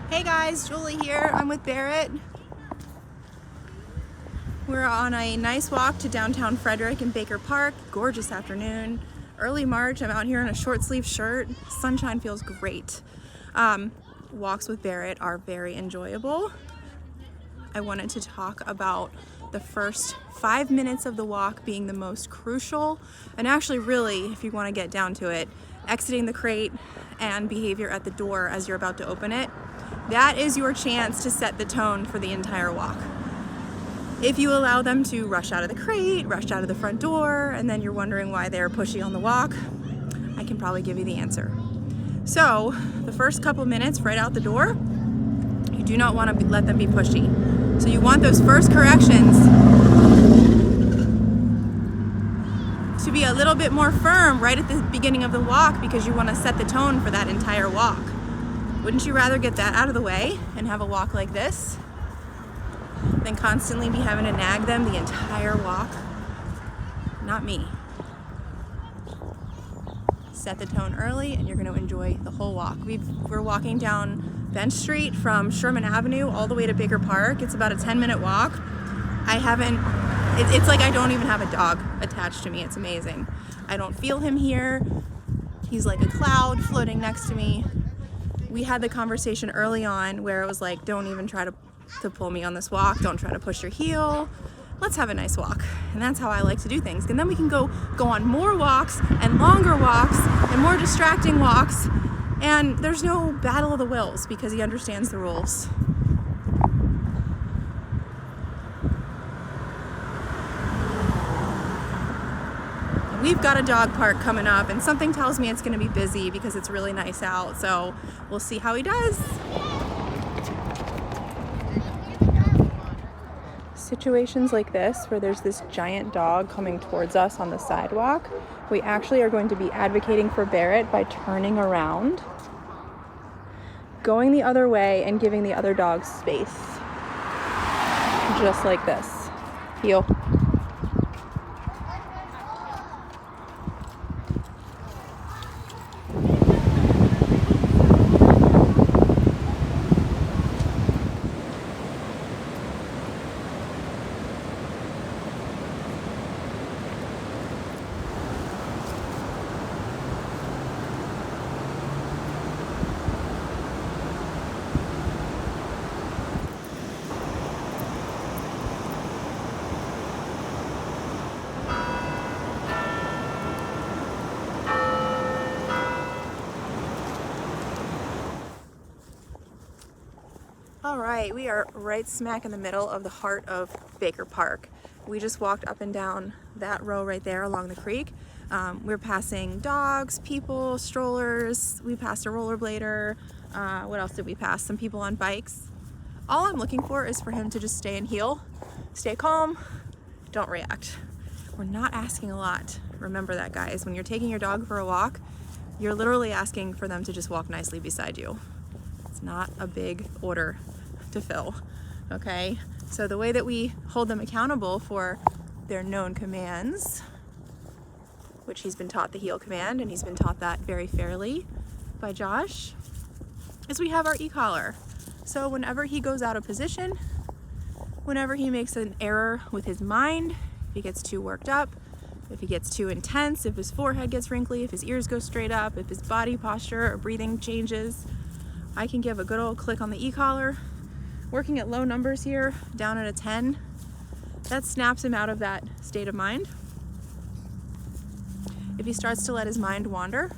Hey guys, Julie here. I'm with Barrett. We're on a nice walk to downtown Frederick and Baker Park. Gorgeous afternoon. Early March. I'm out here in a short sleeve shirt. Sunshine feels great. Walks with Barrett are very enjoyable. I wanted to talk about the first 5 minutes of the walk being the most crucial, and actually really, if you want to get down to it, exiting the crate and behavior at the door as you're about to open it. That is your chance to set the tone for the entire walk. If you allow them to rush out of the crate, rush out of the front door, and then you're wondering why they're pushy on the walk, I can probably give you the answer. So the first couple minutes right out the door, you do not want to let them be pushy. So you want those first corrections to be a little bit more firm right at the beginning of the walk, because you want to set the tone for that entire walk. Wouldn't you rather get that out of the way and have a walk like this than constantly be having to nag them the entire walk? Not me. Set the tone early and you're going to enjoy the whole walk. We're walking down Bench Street from Sherman Avenue all the way to Baker Park. It's about a 10-minute walk. It's like I don't even have a dog attached to me. It's amazing. I don't feel him here. He's like a cloud floating next to me. We had the conversation early on where it was like, don't even try to pull me on this walk. Don't try to push your heel. Let's have a nice walk. And that's how I like to do things. And then we can go on more walks and longer walks and more distracting walks. And there's no battle of the wills because he understands the rules. We've got a dog park coming up, and something tells me it's going to be busy because it's really nice out. So we'll see how he does. Situations like this, where there's this giant dog coming towards us on the sidewalk, we actually are going to be advocating for Barrett by turning around, going the other way, and giving the other dog space. Just like this. Heel. All right, we are right smack in the middle of the heart of Baker Park. We just walked up and down that row right there along the creek. We're passing dogs, people, strollers. We passed a rollerblader. What else did we pass? Some people on bikes. All I'm looking for is for him to just stay in heel, stay calm, don't react. We're not asking a lot. Remember that, guys. When you're taking your dog for a walk, you're literally asking for them to just walk nicely beside you. It's not a big order to fill, okay? So the way that we hold them accountable for their known commands, which he's been taught the heel command, and he's been taught that very fairly by Josh, is we have our e-collar. So whenever he goes out of position, whenever he makes an error with his mind, if he gets too worked up, if he gets too intense, if his forehead gets wrinkly, if his ears go straight up, if his body posture or breathing changes, I can give a good old click on the e-collar. Working at low numbers here, down at a 10, that snaps him out of that state of mind. If he starts to let his mind wander,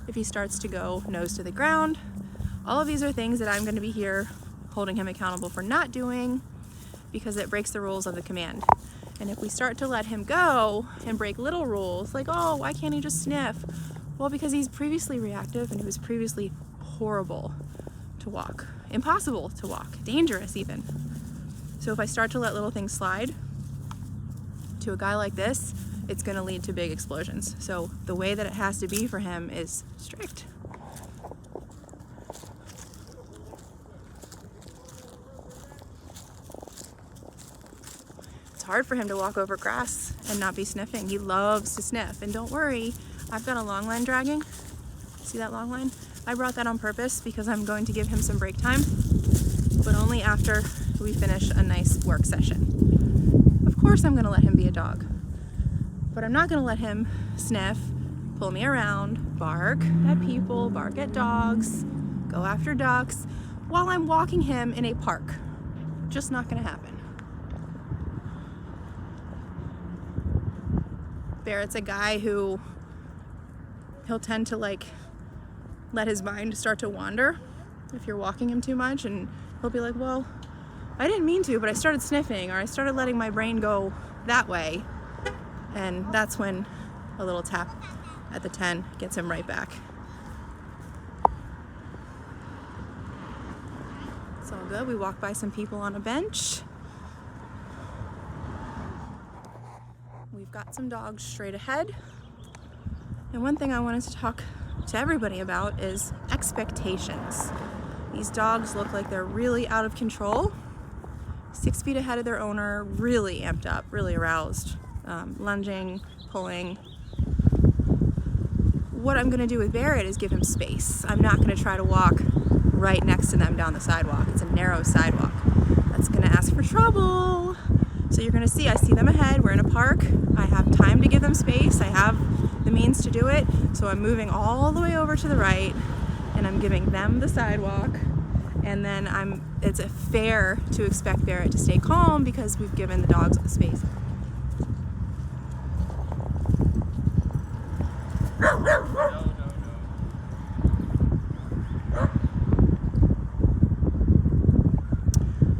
if he starts to go nose to the ground, all of these are things that I'm going to be here holding him accountable for not doing, because it breaks the rules of the command. And if we start to let him go and break little rules, like, oh, why can't he just sniff? Well, because he's previously reactive and he was previously horrible to walk, impossible to walk, dangerous even. So if I start to let little things slide to a guy like this, it's going to lead to big explosions. So the way that it has to be for him is strict. It's hard for him to walk over grass and not be sniffing. He loves to sniff. And don't worry, I've got a long line dragging. See that long line? I brought that on purpose because I'm going to give him some break time, but only after we finish a nice work session. Of course I'm gonna let him be a dog, but I'm not gonna let him sniff, pull me around, bark at people, bark at dogs, go after ducks, while I'm walking him in a park. Just not gonna happen. Barrett's a guy who he'll tend to like let his mind start to wander if you're walking him too much, and he'll be like, well, I didn't mean to, but I started sniffing, or I started letting my brain go that way. And that's when a little tap at the 10 gets him right back. It's all good. We walk by some people on a bench. We've got some dogs straight ahead. And one thing I wanted to talk to everybody about is expectations. These dogs look like they're really out of control, 6 feet ahead of their owner, really amped up, really aroused, lunging, pulling. What I'm gonna do with Barrett is give him space. I'm not gonna try to walk right next to them down the sidewalk. It's a narrow sidewalk. That's gonna ask for trouble. So you're gonna see, I see them ahead, we're in a park. I have time to give them space. I have the means to do it. So I'm moving all the way over to the right and I'm giving them the sidewalk. And then it's fair to expect Barrett to stay calm because we've given the dogs the space.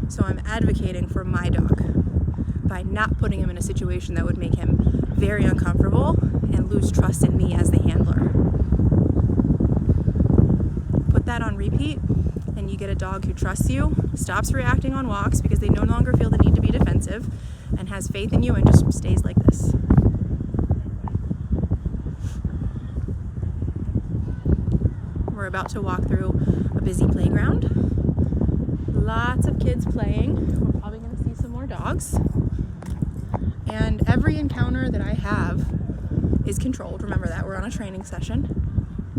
So I'm advocating for my dog by not putting him in a situation that would make him very uncomfortable and lose trust in me as the handler. Put that on repeat and you get a dog who trusts you, stops reacting on walks because they no longer feel the need to be defensive, and has faith in you and just stays like this. We're about to walk through a busy playground. Lots of kids playing. We're probably going to see some more dogs. And every encounter that I have is controlled. Remember that, we're on a training session.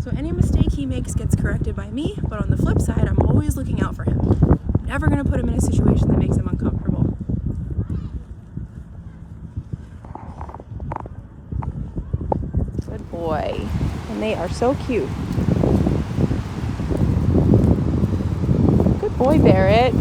So any mistake he makes gets corrected by me, but on the flip side, I'm always looking out for him. I'm never going to put him in a situation that makes him uncomfortable. Good boy. And they are so cute. Good boy, Barrett.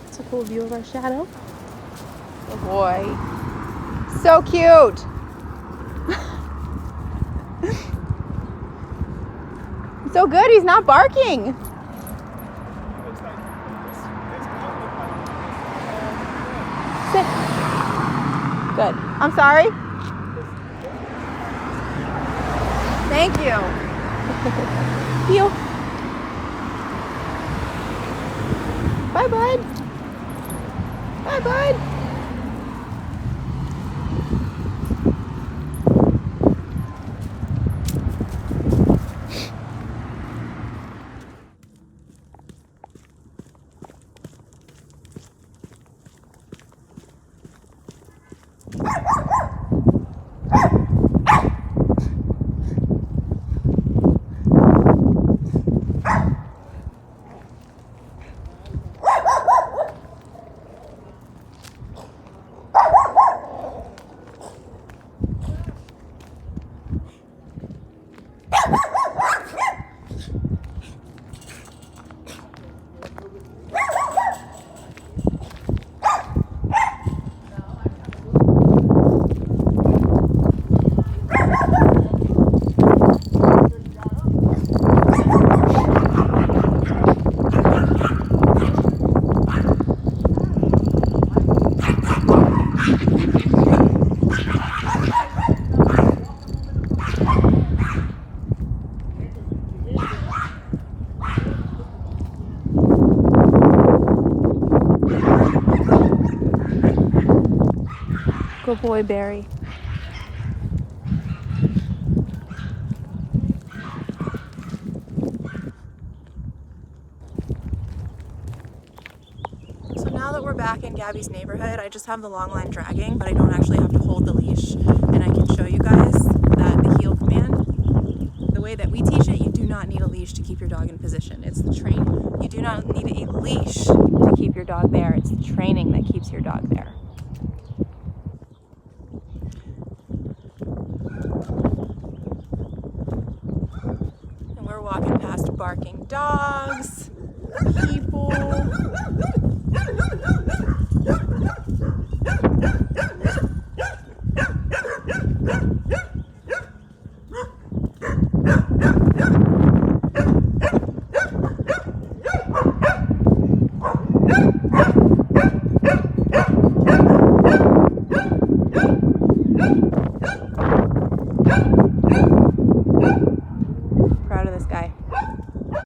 It's a cool view of our shadow. Good boy. So cute. So good, he's not barking. Sit. Good. I'm sorry. Thank you. Feel. Bye, bud. Bye, bud. Good boy, Barry. So now that we're back in Gabby's neighborhood, I just have the long line dragging, but I don't actually have to hold the leash. And I can show you guys that the heel command, the way that we teach it, you do not need a leash to keep your dog in position. It's the train. You do not need a leash to keep your dog there. It's the training that keeps your dog there. And we're walking past barking dogs, people.